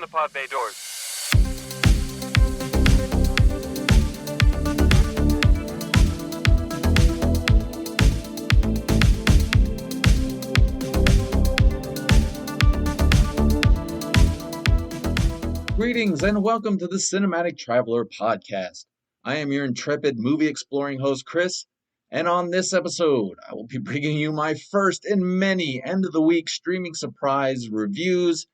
open the pod bay doors. Greetings and welcome to the Cinematic Traveler Podcast. I am your intrepid movie exploring host, Chris, and on this episode, I will be bringing you my first in many end of the week streaming surprise reviews.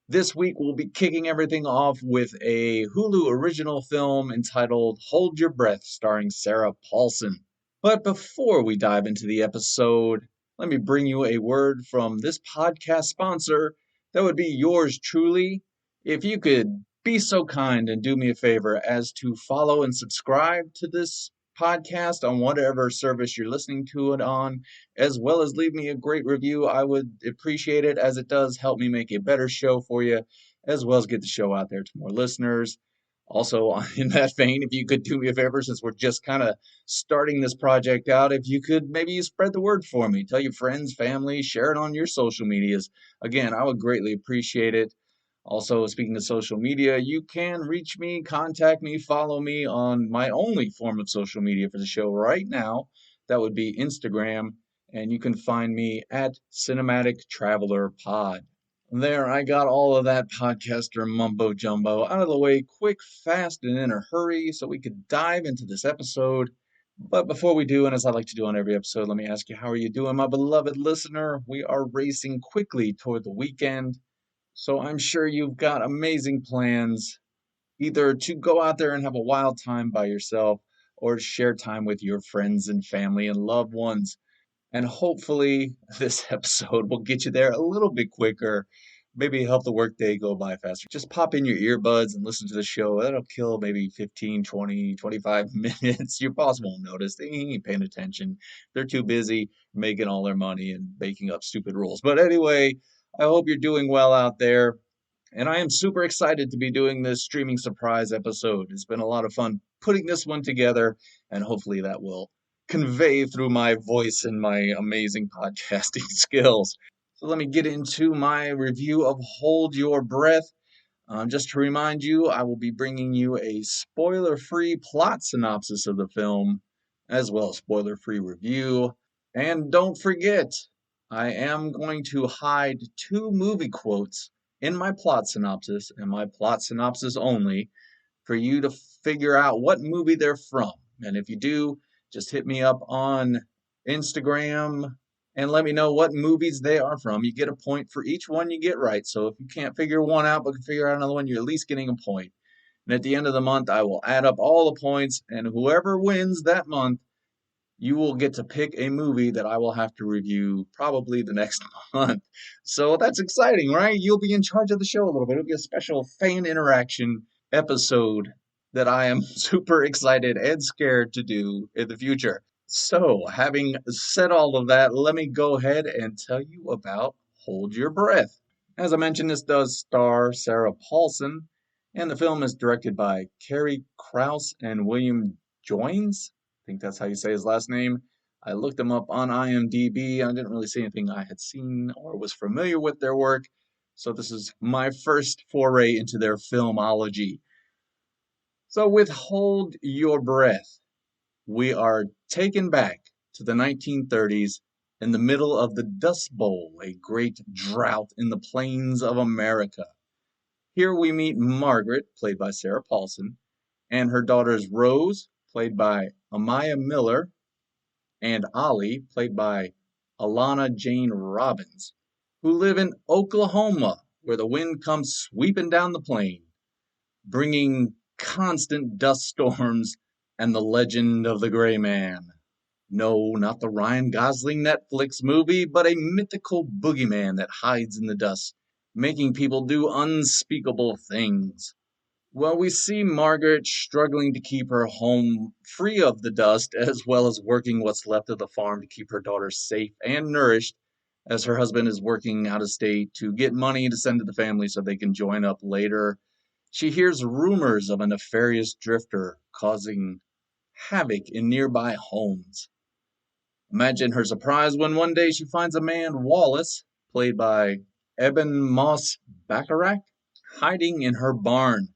This week, we'll be kicking everything off with a Hulu original film entitled Hold Your Breath, starring Sarah Paulson. But before we dive into the episode, let me bring you a word from this podcast sponsor. That would be yours truly. If you could be so kind and do me a favor as to follow and subscribe to this podcast on whatever service you're listening to it on, as well as leave me a great review, I would appreciate it, as it does help me make a better show for you, as well as get the show out there to more listeners. Also, in that vein, if you could do me a favor, since we're just kind of starting this project out, if you could maybe spread the word for me, tell your friends, family, share it on your social medias. Again, I would greatly appreciate it. Also, speaking of social media, you can reach me, contact me, follow me on my only form of social media for the show right now. That would be Instagram, and you can find me at Cinematic Traveler Pod. There, I got all of that podcaster mumbo jumbo out of the way quick, fast, and in a hurry so we could dive into this episode. But before we do, and as I like to do on every episode, let me ask you, how are you doing, my beloved listener? We are racing quickly toward the weekend. So I'm sure you've got amazing plans, either to go out there and have a wild time by yourself or share time with your friends and family and loved ones. And hopefully this episode will get you there a little bit quicker, maybe help the workday go by faster. Just pop in your earbuds and listen to the show. That'll kill maybe 15, 20, 25 minutes. Your boss won't notice. They ain't paying attention. They're too busy making all their money and making up stupid rules. But anyway, I hope you're doing well out there. And I am super excited to be doing this streaming surprise episode. It's been a lot of fun putting this one together, and hopefully that will convey through my voice and my amazing podcasting skills. So let me get into my review of Hold Your Breath. Just to remind you, I will be bringing you a spoiler-free plot synopsis of the film, as well as spoiler-free review. And don't forget, I am going to hide 2 movie quotes in my plot synopsis, and my plot synopsis only, for you to figure out what movie they're from. And if you do, just hit me up on Instagram and let me know what movies they are from. You get a point for each one you get right. So if you can't figure one out but can figure out another one, you're at least getting a point. And at the end of the month, I will add up all the points, and whoever wins that month, you will get to pick a movie that I will have to review probably the next month. So that's exciting, right? You'll be in charge of the show a little bit. It'll be a special fan interaction episode that I am super excited and scared to do in the future. So, having said all of that, let me go ahead and tell you about Hold Your Breath. As I mentioned, this does star Sarah Paulson, and the film is directed by Carrie Krause and William Joines. I think that's how you say his last name. I looked them up on IMDb. I didn't really see anything I had seen or was familiar with their work. So this is my first foray into their filmology. So with Hold Your Breath, we are taken back to the 1930s in the middle of the Dust Bowl, a great drought in the plains of America. Here we meet Margaret, played by Sarah Paulson, and her daughters Rose, played by Amaya Miller, and Ollie, played by Alana Jane Robbins, who live in Oklahoma, where the wind comes sweeping down the plain, bringing constant dust storms and the legend of the Gray Man. No, not the Ryan Gosling Netflix movie, but a mythical boogeyman that hides in the dust, making people do unspeakable things. Well, we see Margaret struggling to keep her home free of the dust, as well as working what's left of the farm to keep her daughters safe and nourished, as her husband is working out of state to get money to send to the family so they can join up later. She hears rumors of a nefarious drifter causing havoc in nearby homes. Imagine her surprise when one day she finds a man, Wallace, played by Eben Moss Bacharach, hiding in her barn,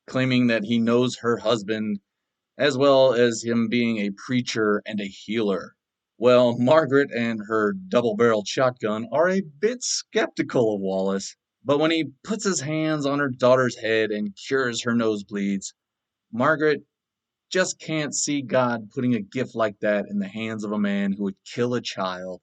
claiming that he knows her husband, as well as him being a preacher and a healer. Well, Margaret and her double barreled shotgun are a bit skeptical of Wallace, but when he puts his hands on her daughter's head and cures her nosebleeds, Margaret just can't see God putting a gift like that in the hands of a man who would kill a child,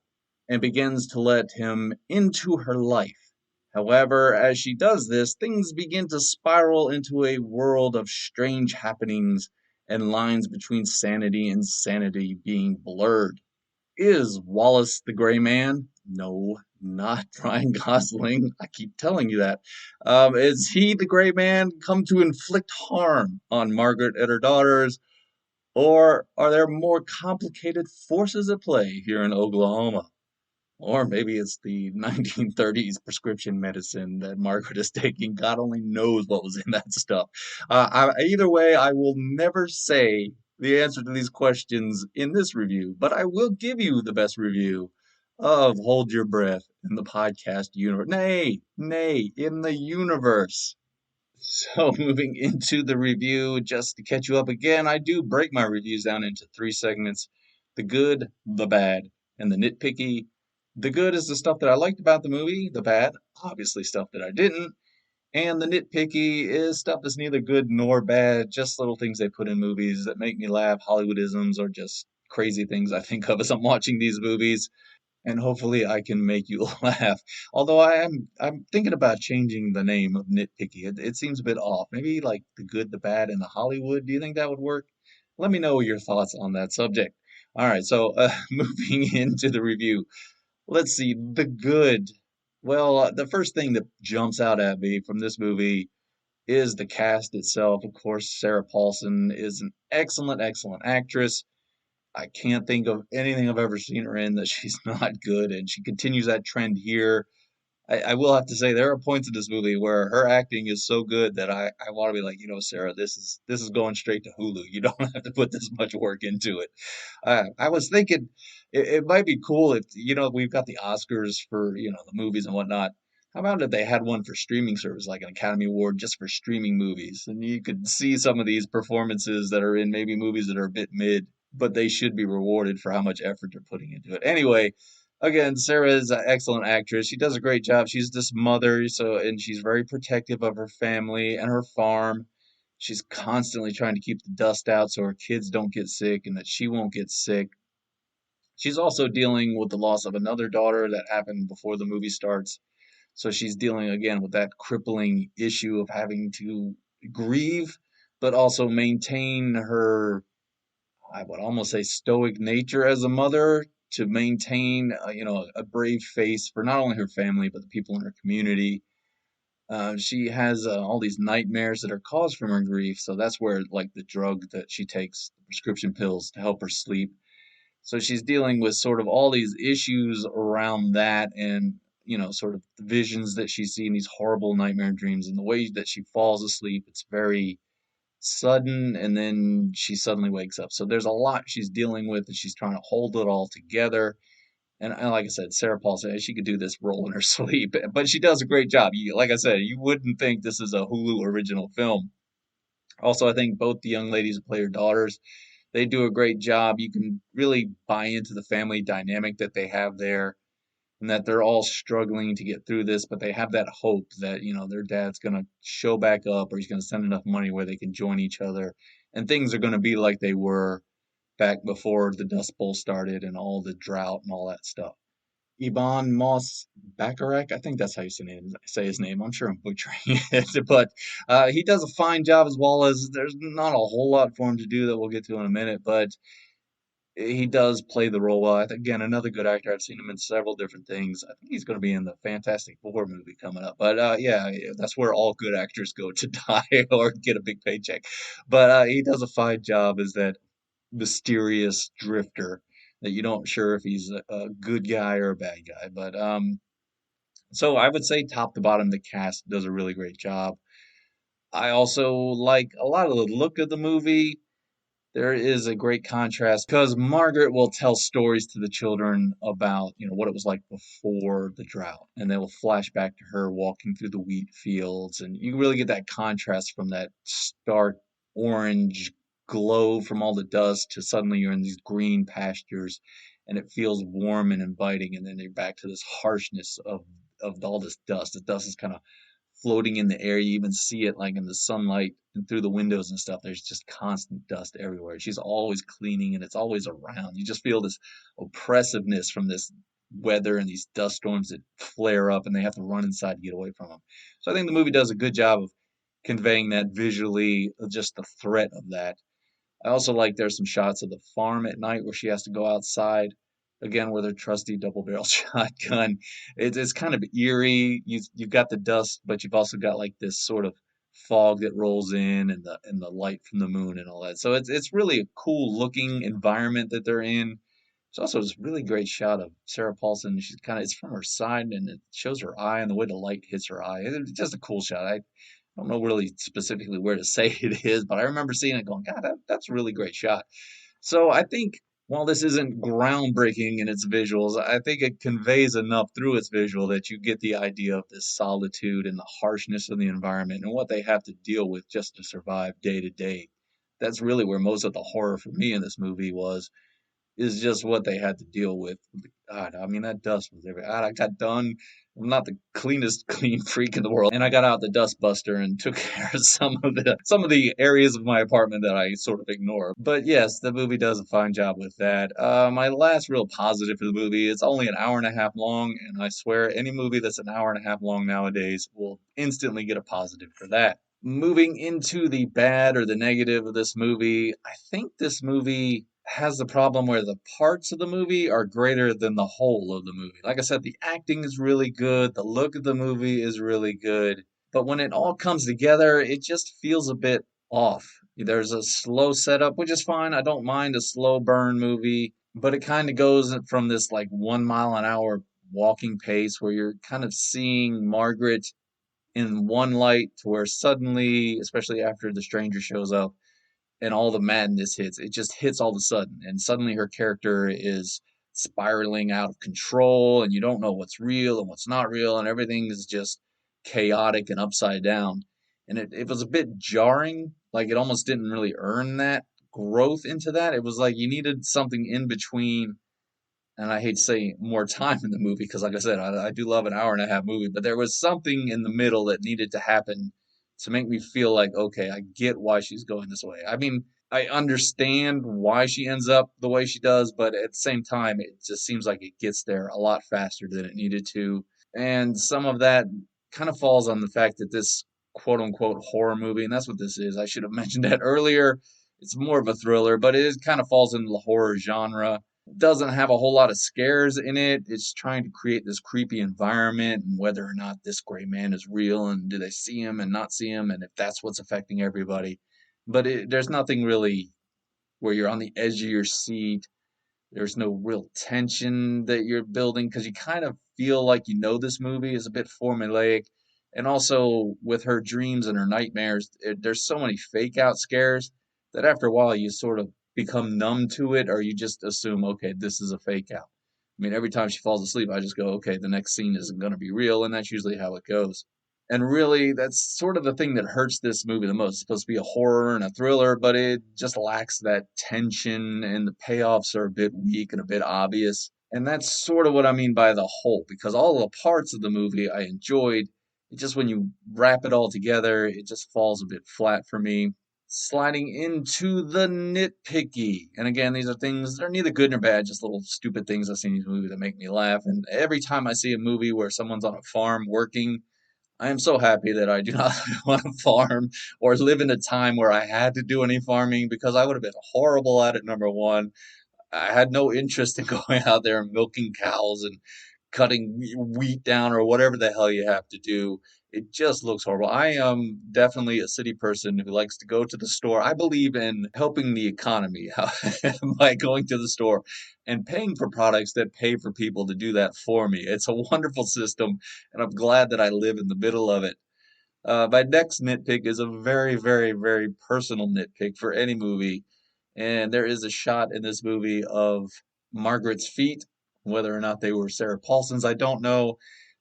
and begins to let him into her life. However, as she does this, things begin to spiral into a world of strange happenings and lines between sanity and sanity being blurred. Is Wallace the Gray Man? No, not Ryan Gosling. I keep telling you that. Is he the Gray Man come to inflict harm on Margaret and her daughters? Or are there more complicated forces at play here in Oklahoma? Or maybe it's the 1930s prescription medicine that Margaret is taking. God only knows what was in that stuff. Either way, I will never say the answer to these questions in this review, but I will give you the best review of Hold Your Breath in the podcast universe. Nay, in the universe. So, moving into the review, just to catch you up again, I do break my reviews down into three segments: the good, the bad, and the nitpicky. The good is the stuff that I liked about the movie, the bad, obviously, stuff that I didn't. And the nitpicky is stuff that's neither good nor bad, just little things they put in movies that make me laugh, Hollywoodisms, or just crazy things I think of as I'm watching these movies, and hopefully I can make you laugh. Although I'm thinking about changing the name of Nitpicky. It seems a bit off. Maybe like the good, the bad, and the Hollywood. Do you think that would work? Let me know your thoughts on that subject. All right, so moving into the review. Let's see, the good. Well, the first thing that jumps out at me from this movie is the cast itself. Of course, Sarah Paulson is an excellent actress. I can't think of anything I've ever seen her in that she's not good, and she continues that trend here. I will have to say there are points in this movie where her acting is so good that I want to be like, Sarah, this is going straight to Hulu. You don't have to put this much work into it. I was thinking it might be cool if we've got the Oscars for the movies and whatnot. How about if they had one for streaming service, like an Academy Award just for streaming movies, and you could see some of these performances that are in maybe movies that are a bit mid, but they should be rewarded for how much effort they're putting into it. Anyway, again, Sarah is an excellent actress. She does a great job. She's this mother, and she's very protective of her family and her farm. She's constantly trying to keep the dust out so her kids don't get sick and that she won't get sick. She's also dealing with the loss of another daughter that happened before the movie starts. So she's dealing again with that crippling issue of having to grieve, but also maintain her, I would almost say, stoic nature as a mother, to maintain, a brave face for not only her family but the people in her community. She has all these nightmares that are caused from her grief, so that's where like the drug that she takes, the prescription pills to help her sleep. So she's dealing with sort of all these issues around that, and sort of the visions that she's seeing, these horrible nightmare dreams, and the way that she falls asleep. It's very sudden, and then she suddenly wakes up. So there's a lot she's dealing with, and she's trying to hold it all together. And like I said, Sarah Paulson, she could do this role in her sleep, but she does a great job. Like I said, you wouldn't think this is a Hulu original film. Also, I think both the young ladies who play her daughters, they do a great job. You can really buy into the family dynamic that they have there, and that they're all struggling to get through this, but they have that hope that, their dad's going to show back up, or he's going to send enough money where they can join each other, and things are going to be like they were back before the Dust Bowl started and all the drought and all that stuff. Iban Moss Bacharach, I think that's how you say his name. I'm sure I'm butchering it, but he does a fine job, as well as there's not a whole lot for him to do that we'll get to in a minute, but he does play the role well. Again, another good actor. I've seen him in several different things. I think he's going to be in the Fantastic Four movie coming up. But yeah, that's where all good actors go to die or get a big paycheck. But he does a fine job as that mysterious drifter that you don't sure if he's a good guy or a bad guy. But so I would say top to bottom, the cast does a really great job. I also like a lot of the look of the movie. There is a great contrast because Margaret will tell stories to the children about, what it was like before the drought, and they will flash back to her walking through the wheat fields, and you really get that contrast from that stark orange glow from all the dust to suddenly you're in these green pastures, and it feels warm and inviting, and then you're back to this harshness of all this dust. The dust is kind of floating in the air. You even see it like in the sunlight and through the windows and stuff. There's just constant dust everywhere. She's always cleaning and it's always around. You just feel this oppressiveness from this weather and these dust storms that flare up and they have to run inside to get away from them. So I think the movie does a good job of conveying that visually, just the threat of that. I also like there's some shots of the farm at night where she has to go outside again with her trusty double barrel shotgun. It's kind of eerie. You've got the dust, but you've also got like this sort of fog that rolls in and the light from the moon and all that. So it's really a cool looking environment that they're in. It's also this really great shot of Sarah Paulson. She's kind of it's from her side and it shows her eye and the way the light hits her eye. It's just a cool shot. I don't know really specifically where to say it is, but I remember seeing it going, God, that's a really great shot. So I think while this isn't groundbreaking in its visuals, I think it conveys enough through its visual that you get the idea of this solitude and the harshness of the environment and what they have to deal with just to survive day to day. That's really where most of the horror for me in this movie was is just what they had to deal with. God, I mean that dust was everywhere. I got done. I'm not the cleanest clean freak in the world, and I got out the dust buster and took care of some of the areas of my apartment that I sort of ignore. But yes, the movie does a fine job with that. My last real positive for the movie, it's only an hour and a half long, and I swear any movie that's an hour and a half long nowadays will instantly get a positive for that. Moving into the bad or the negative of this movie, I think this movie has the problem where the parts of the movie are greater than the whole of the movie. Like I said, the acting is really good, the look of the movie is really good, but when it all comes together, it just feels a bit off. There's a slow setup, which is fine. I don't mind a slow burn movie, but it kind of goes from this like 1 mile an hour walking pace where you're kind of seeing Margaret in one light to where suddenly, especially after the stranger shows up and all the madness hits, it just hits all of a sudden. And suddenly her character is spiraling out of control and you don't know what's real and what's not real and everything is just chaotic and upside down. And it was a bit jarring. Like it almost didn't really earn that growth into that. It was like you needed something in between and I hate to say more time in the movie because, like I said, I do love an hour and a half movie, but there was something in the middle that needed to happen to make me feel like, okay, I get why she's going this way. I mean, I understand why she ends up the way she does, but at the same time, it just seems like it gets there a lot faster than it needed to. And some of that kind of falls on the fact that this quote unquote horror movie, and that's what this is. I should have mentioned that earlier. It's more of a thriller, but it kind of falls into the horror genre. Doesn't have a whole lot of scares in it. It's trying to create this creepy environment and whether or not this gray man is real and do they see him and not see him and if that's what's affecting everybody. But there's nothing really where you're on the edge of your seat. There's no real tension that you're building because you kind of feel like you know this movie is a bit formulaic. And also with her dreams and her nightmares, there's so many fake out scares that after a while you sort of become numb to it or you just assume, okay, this is a fake out. I mean, every time she falls asleep, I just go, okay, the next scene isn't going to be real. And that's usually how it goes. And really, that's sort of the thing that hurts this movie the most. It's supposed to be a horror and a thriller, but it just lacks that tension, and the payoffs are a bit weak and a bit obvious. And that's sort of what I mean by the whole, because all the parts of the movie I enjoyed. It just when you wrap it all together, it just falls a bit flat for me. Sliding into the nitpicky. And again, these are things, they're neither good nor bad, just little stupid things I've seen in these movies that make me laugh. And every time I see a movie where someone's on a farm working, I am so happy that I do not want to farm or live in a time where I had to do any farming because I would have been horrible at it, number one. I had no interest in going out there and milking cows and cutting wheat down or whatever the hell you have to do. It just looks horrible. I am definitely a city person who likes to go to the store. I believe in helping the economy by going to the store and paying for products that pay for people to do that for me. It's a wonderful system, and I'm glad that I live in the middle of it. My next nitpick is a very, very, very personal nitpick for any movie, And there is a shot in this movie of Margaret's feet. Whether or not they were Sarah Paulson's, I don't know.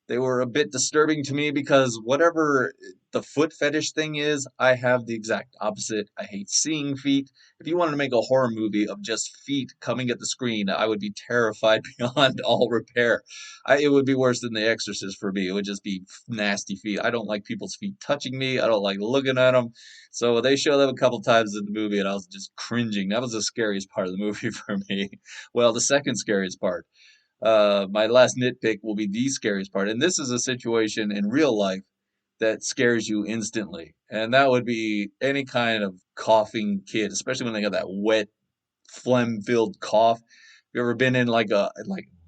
They were a bit disturbing to me because whatever the foot fetish thing is, I have the exact opposite. I hate seeing feet. If you wanted to make a horror movie of just feet coming at the screen, I would be terrified beyond all repair. It would be worse than The Exorcist for me. It would just be nasty feet. I don't like people's feet touching me. I don't like looking at them. So they showed them a couple times in the movie, and I was just cringing. That was the scariest part of the movie for me. Well, the second scariest part. My last nitpick will be the scariest part, and this is a situation in real life that scares you instantly, and that would be any kind of coughing kid, especially when they got that wet phlegm-filled cough. You ever been in like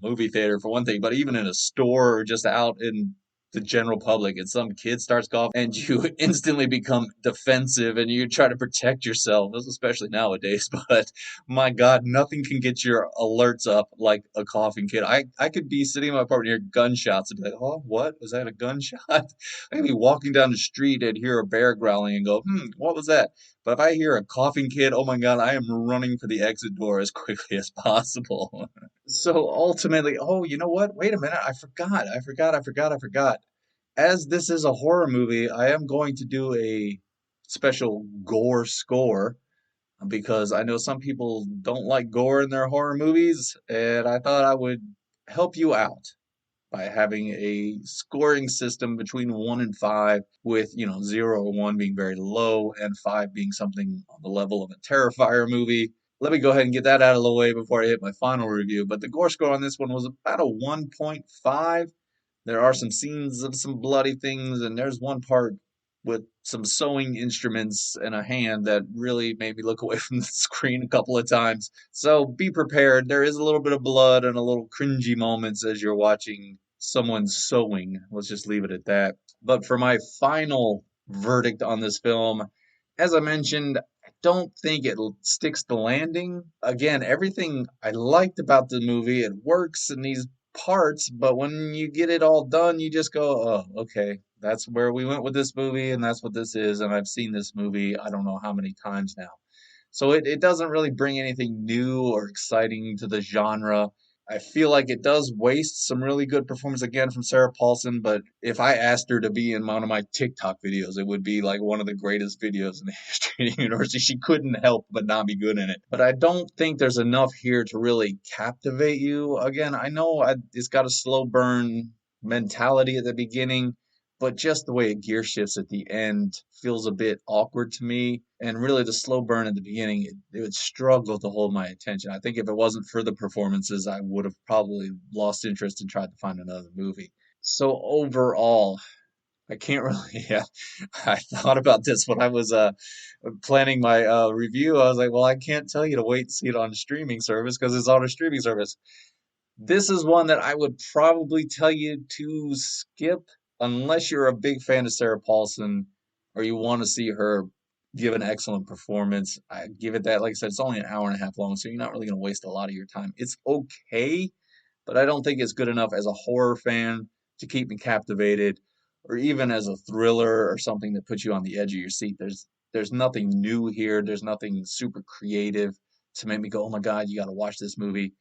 movie theater for one thing, but even in a store or just out in the general public and some kid starts coughing and you instantly become defensive and you try to protect yourself, especially nowadays. But my God, nothing can get your alerts up like a coughing kid. I could be sitting in my apartment near gunshots and be like, oh, what? Was that a gunshot? I could be walking down the street and hear a bear growling and go, what was that? But if I hear a coughing kid, oh my God, I am running for the exit door as quickly as possible. So ultimately, oh, you know what? Wait a minute. I forgot. As this is a horror movie, I am going to do a special gore score because I know some people don't like gore in their horror movies, and I thought I would help you out by having a scoring system between 1 and 5, with 0 or 1 being very low and 5 being something on the level of a Terrifier movie. Let me go ahead and get that out of the way before I hit my final review. But the gore score on this one was about a 1.5. There are some scenes of some bloody things, and there's one part with some sewing instruments and a hand that really made me look away from the screen a couple of times. So be prepared. There is a little bit of blood and a little cringy moments as you're watching someone sewing. Let's just leave it at that. But for my final verdict on this film, as I mentioned, I don't think it sticks the landing. Again, everything I liked about the movie, it works in these parts, but when you get it all done, you just go, oh, okay, that's where we went with this movie, and that's what this is. And I've seen this movie, I don't know how many times now. So it doesn't really bring anything new or exciting to the genre. I feel like it does waste some really good performance again from Sarah Paulson, but if I asked her to be in one of my TikTok videos, it would be like one of the greatest videos in the history of the universe. She couldn't help but not be good in it. But I don't think there's enough here to really captivate you. Again, I know it's got a slow burn mentality at the beginning, but just the way it gear shifts at the end feels a bit awkward to me. And really, the slow burn at the beginning, it would struggle to hold my attention. I think if it wasn't for the performances, I would have probably lost interest and tried to find another movie. So overall, I can't really. Yeah, I thought about this when I was planning my review. I was like, well, I can't tell you to wait and see it on a streaming service because it's on a streaming service. This is one that I would probably tell you to skip unless you're a big fan of Sarah Paulson or you want to see her give an excellent performance. I give it that. Like I said, it's only an hour and a half long, so you're not really going to waste a lot of your time. It's okay, but I don't think it's good enough as a horror fan to keep me captivated, or even as a thriller or something that puts you on the edge of your seat. There's nothing new here. There's nothing super creative to make me go, oh my God, you got to watch this movie.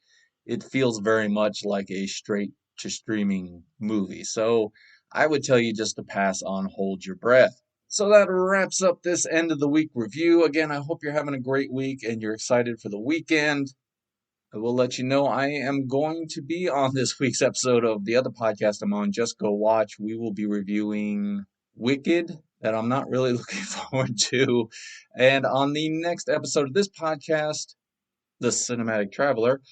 It feels very much like a straight to streaming movie. So I would tell you just to pass on Hold Your Breath. So that wraps up this end of the week review. Again, I hope you're having a great week and you're excited for the weekend. I will let you know I am going to be on this week's episode of the other podcast I'm on, Just Go Watch. We will be reviewing Wicked, that I'm not really looking forward to. And on the next episode of this podcast, The Cinematic Traveler,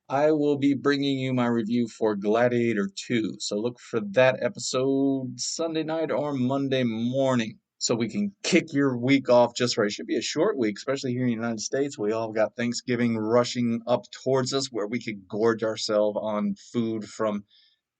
I will be bringing you my review for Gladiator 2. So look for that episode Sunday night or Monday morning so we can kick your week off just right. It should be a short week, especially here in the United States. We all got Thanksgiving rushing up towards us where we could gorge ourselves on food from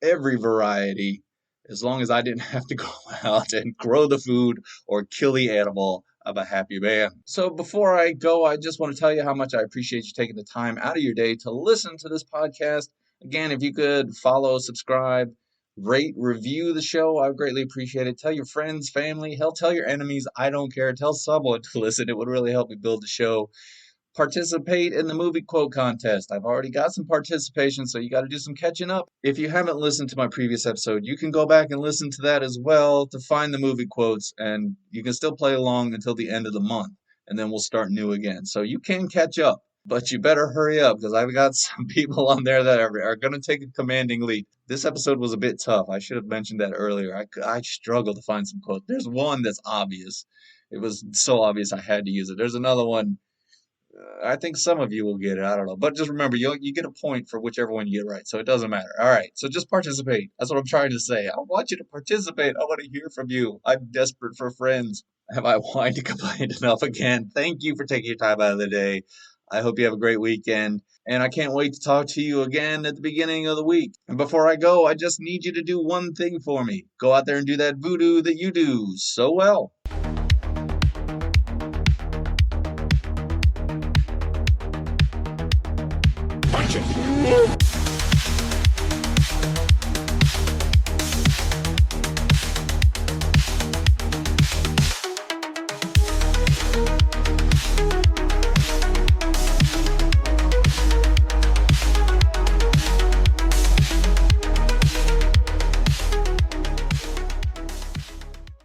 every variety, as long as I didn't have to go out and grow the food or kill the animal. I'm a happy man. So before I go, I just want to tell you how much I appreciate you taking the time out of your day to listen to this podcast. Again, if you could follow, subscribe, rate, review the show, I would greatly appreciate it. Tell your friends, family, hell, tell your enemies. I don't care. Tell someone to listen. It would really help me build the show. participate in the movie quote contest. I've already got some participation, so you got to do some catching up. If you haven't listened to my previous episode, you can go back and listen to that as well to find the movie quotes, and you can still play along until the end of the month, and then we'll start new again. So you can catch up. But you better hurry up because I've got some people on there that are going to take a commanding lead. This episode was a bit tough. I should have mentioned that earlier. I struggled to find some quotes. There's one that's obvious. It was so obvious I had to use it. There's another one. I think some of you will get it. I don't know. But just remember, you get a point for whichever one you get right. So it doesn't matter. All right. So just participate. That's what I'm trying to say. I want you to participate. I want to hear from you. I'm desperate for friends. Have I whined and complained enough again? Thank you for taking your time out of the day. I hope you have a great weekend. And I can't wait to talk to you again at the beginning of the week. And before I go, I just need you to do one thing for me. Go out there and do that voodoo that you do so well. Punch it.